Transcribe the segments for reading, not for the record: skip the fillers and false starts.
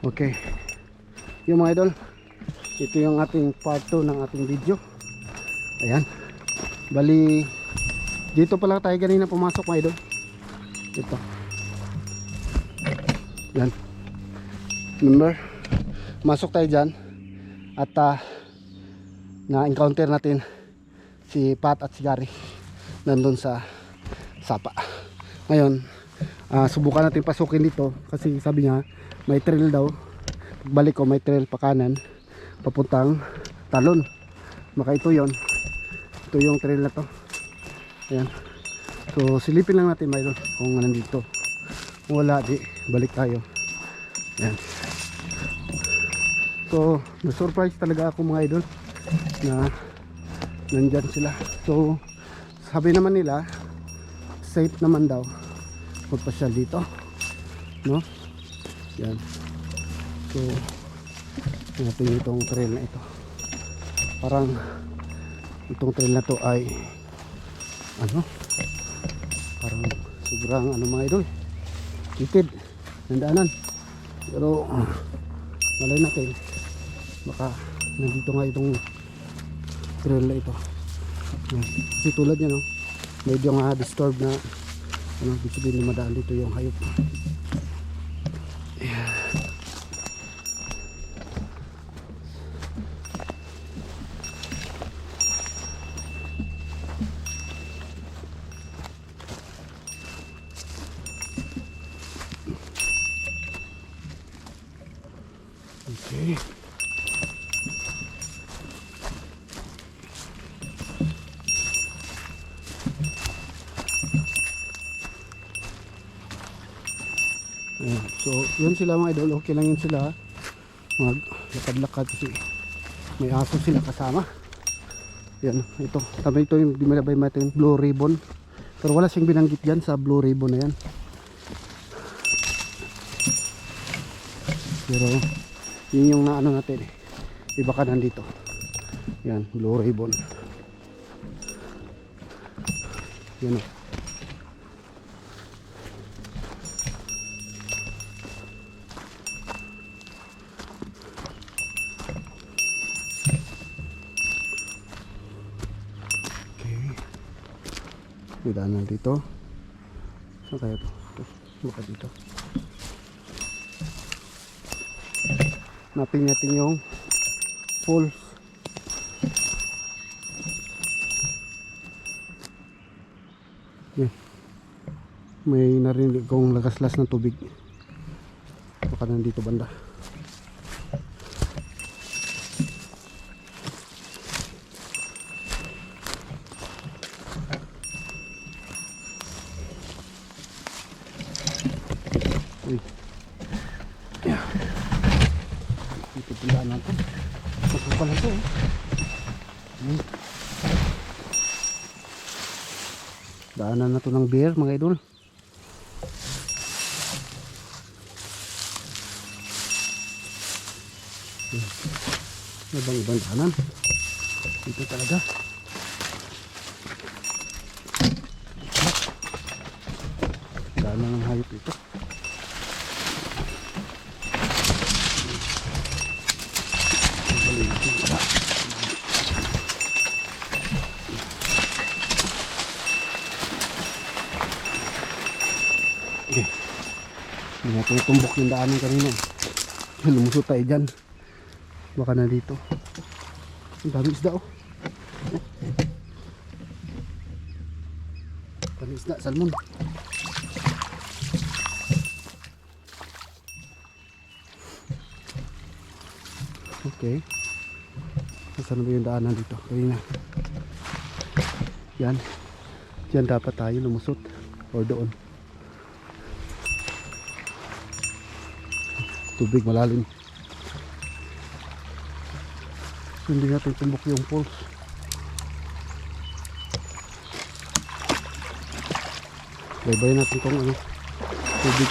Okay, yung mga idol, ito yung ating part 2 ng ating video. Ayan, bali dito pala tayo kanina pumasok mga idol. Ito, yan, remember, masok tayo dyan at na-encounter natin si Pat at si Gary nandun sa sapa. Ngayon subukan natin pasukin dito kasi sabi niya may trail daw. Pagbalik ko may trail pa kanan papuntang Talon. Maka ito yon, ito yung trail na to. Ayan, so silipin lang natin mga idol kung nandito. Kung wala di balik tayo. Ayan, so na-surprise talaga ako mga idol na nandyan sila. So sabi naman nila safe naman daw magpasyal dito, no? Yan, so natin itong trail na ito. Parang itong trail na to ay ano, parang sobrang ano mga idol, kitid ng daanan. Pero malay natin baka nandito nga itong trail na ito. Kasi tulad niya, no, medyo nga disturbed na ano, ibig sabihin madaan dito yung hayop. Yeah. Okay. Ayan. So yun sila mga idol, okay lang yun sila maglakad-lakad kasi may aso sila kasama. Yan, ito tabi ito yung dinabay natin blue ribbon, pero wala siyang binanggit yan sa blue ribbon na yan. Pero yun yung naano natin iba ka nandito. Yan, blue ribbon. Yan o. May daanan dito. Saan kaya ito? Baka dito. Napin natin yung falls. Yan. May narinig kong lagaslas ng tubig. Baka nandito banda. Uy. Yeah. Ito pindaan natin. Masuk pala ito eh. Daanan na ito ng bear mga idol. Ibang daanan. Ito talaga. Daanan ng hayop ito. Okay. Hindi natin tumbok yung daanan kanina. Lumusot tayo dyan. Baka na dito. Ang dami isda oh. Dami isda, salmon. Okay. Saan ba yung daanan dito? Kanina. Yan. Diyan dapat tayo lumusot. O doon. Tubig malalim. Hindi natin tumbok yung falls. Baybayin natin kung ano tubig.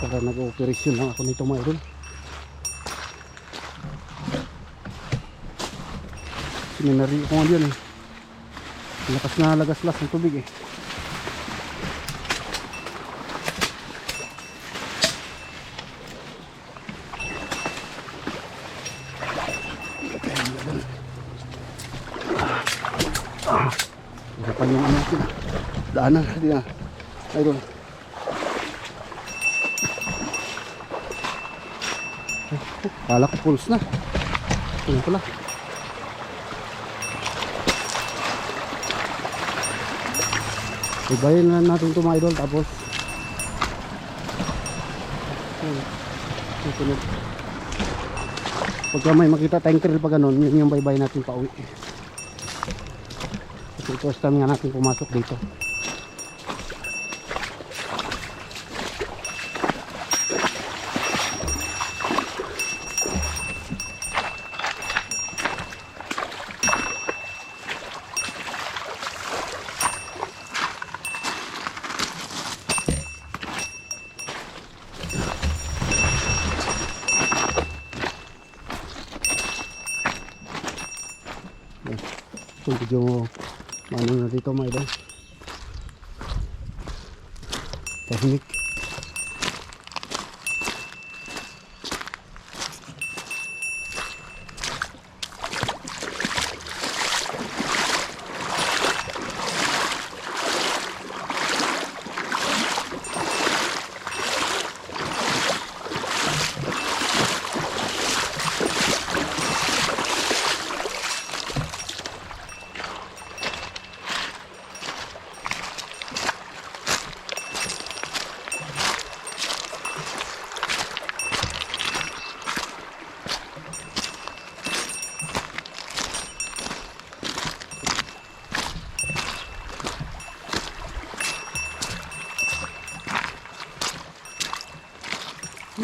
Para nag-operasyon lang ako nito mga idol. Siminari ko nga yun eh. Lakas na lagaslas ng tubig eh. Hirapan yung ano natin. Daanan natin na. Ayun. Kala ko pulse na. Ito pala. Ibayin na natin ito mga idol. Tapos susunod. Pagka may makita tayong trail pa ganun, yun yung baybay natin pa uwi. Kasi first time nga natin pumasok dito. So medyo ano na dito mga idol, tahimik.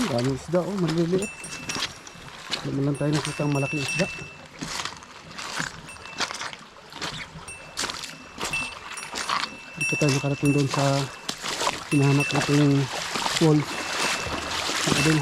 Daming isda, oh, maliliit. Hindi lang tayo nakita ang malaking isda. Dito tayo nakarating doon sa hinahanap natin falls. Ito din.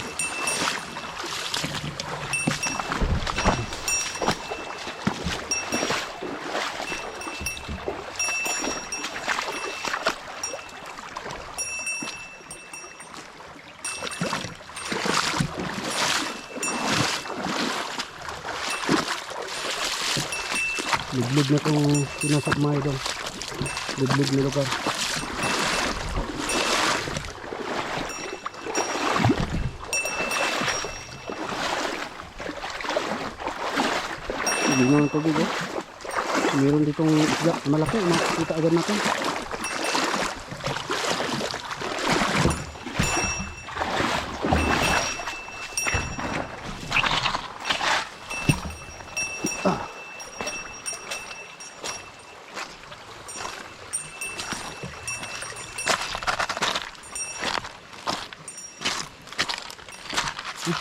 Liblib na itong sinasap mga idol. Liblib na lugar. Hindi nga ang tubig eh. Meron ditong isda malaki. Makikita agad natin.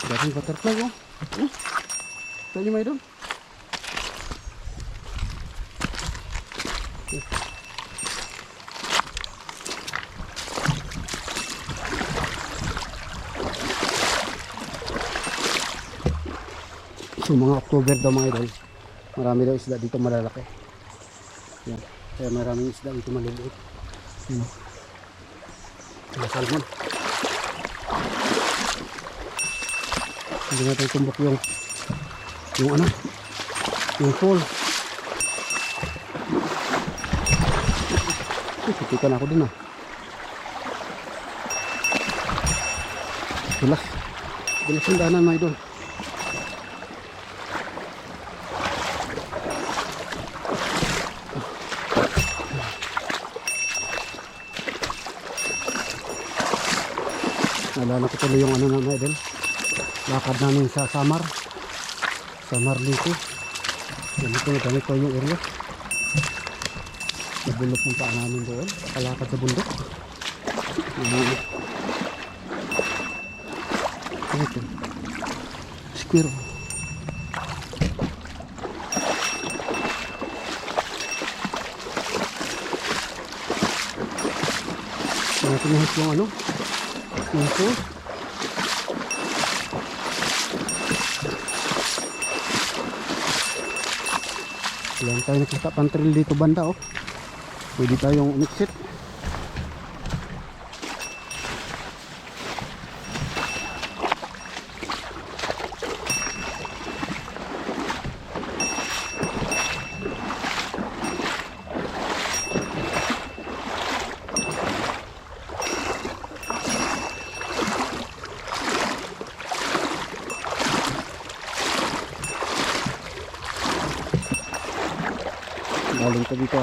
Dating butterfly oh. Tanya may doon. So mga October daw mga idol, marami daw isda dito malalaki. Yan. Kaya maraming isda dito maliliit. Mga salmon. Hindi natin tumbok yung ano, yung fall. Sipikan ako din ah. Dulas yung daanan mga idol. Nalala ko tuloy yung ano na mga idol, lakad namin sa Samar Lito. Ganito yung area. Nabulot ng paa namin doon, kalakad sa bundok. Ito squirrel. Tinahit yung ano, yung food. Wala tayo nakita pang trail dito banda oh. Pwede tayong umiksit. Galing ka dito.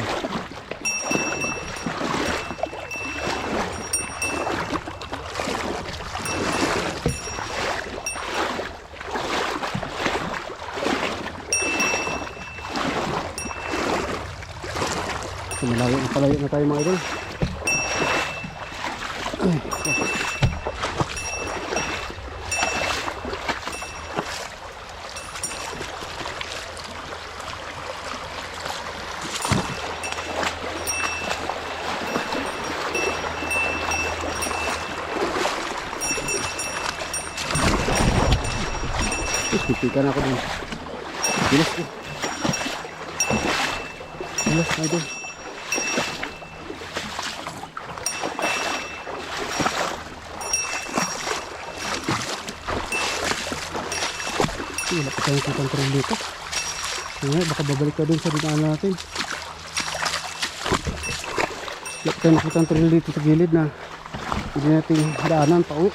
So, palayo na tayo mga idol. Pipikan ako dun. Bilas ko. Bilas na idol. Wala pa tayong kitang trail dito. Baka babalik ka dun sa dinaan natin. Wala pa tayong nakitang trail dito sa gilid na hindi natin daanan pa uwi.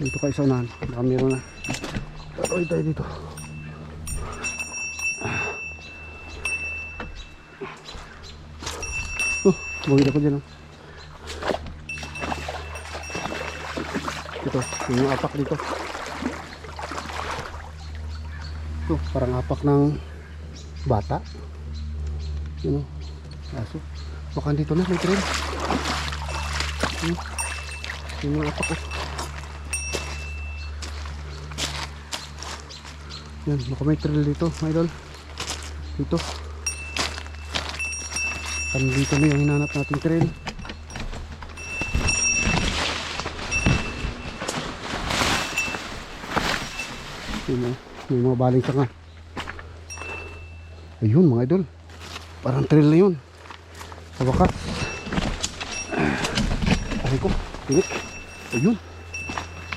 Dito kayo sa unahan, baka meron na. Patuloy tayo dito. Buhid ako dyan. Ito, yung apak dito. Ito, parang apak ng bata. Yun o, aso. Baka dito na, may trail. Yung mga apak o. Yan, baka may trail dito, my idol. Dito. Kan dito na yung hinanap nating trail. Yun, may mga baling sanga. Ayun mga idol, parang trail na yun. Sa wakas. Ay ko, tinik. Ayun,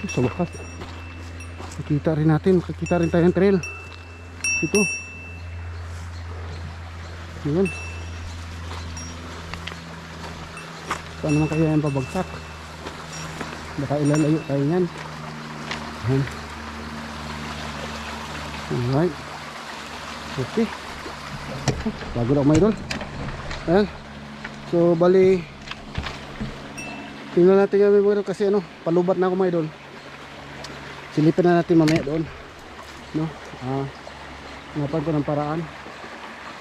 sa wakas. Makikita rin natin, makikita rin tayong trail. Ito. Ayan. Saan naman kaya yung pabagsak? Baka ilalayo tayo yan. Ayan. Alright. Okay. Bago na ako mga idol. Ayan. So bali, tingnan natin yung mga idol kasi ano, palubat na ako mga idol. Silipin na natin mamaya doon, no? Napan ko ng paraan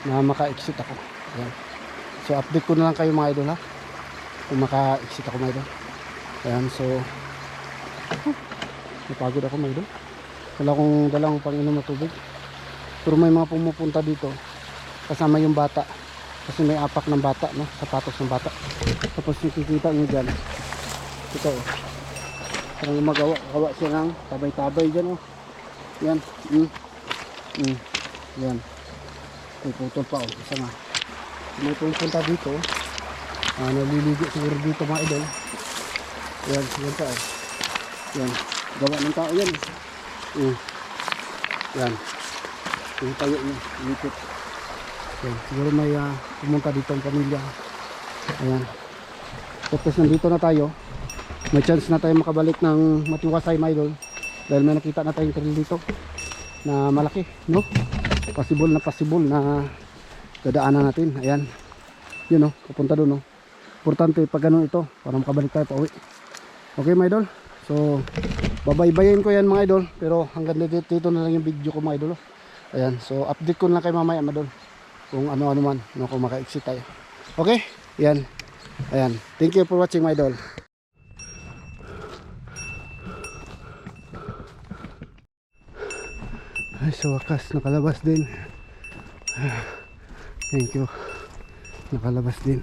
na maka-exit ako. Ayan. So update ko na lang kayo mga idol ha, kung maka-exit ako mga idol. Ayan, so napagod ako mga idol. Wala akong dalang pang-inom na tubig. Pero may mga pumupunta dito kasama yung bata, kasi may apak ng bata, no? Sapatos ng bata. Tapos nakikita nyo dyan, ito oh, parang magawa siya ng tabay-tabay dyan oh. Yan. Yan. May putol pa oh. Isa nga. May pupunta dito. Naliligo siguro dito mga idol. Yan. Yan pa oh. Yan. Gawa ng tao yan. Yan. Yung tayo niya. Lipit. Yan. Siguro may pumunta dito ang pamilya. Ayan. Tapos nandito na tayo. May chance na tayo makabalik ng Matiwasay mga idol, dahil may nakita na tayong trail dito na malaki, no? Possible na dadaanan natin. Ayan, yun o, papunta doon o. Importante pag ganun ito para makabalik tayo pa uwi. Okay mga idol, so babaybayin ko yan mga idol, pero hanggang dito na lang yung video ko mga idol. Ayan, so update ko na lang kayo mamaya mga idol kung ano-ano man, no, kung maka-exit tayo. Okay, yan. Ayan, thank you for watching mga idol. Ay, sa wakas nakalabas din. Thank you, nakalabas din.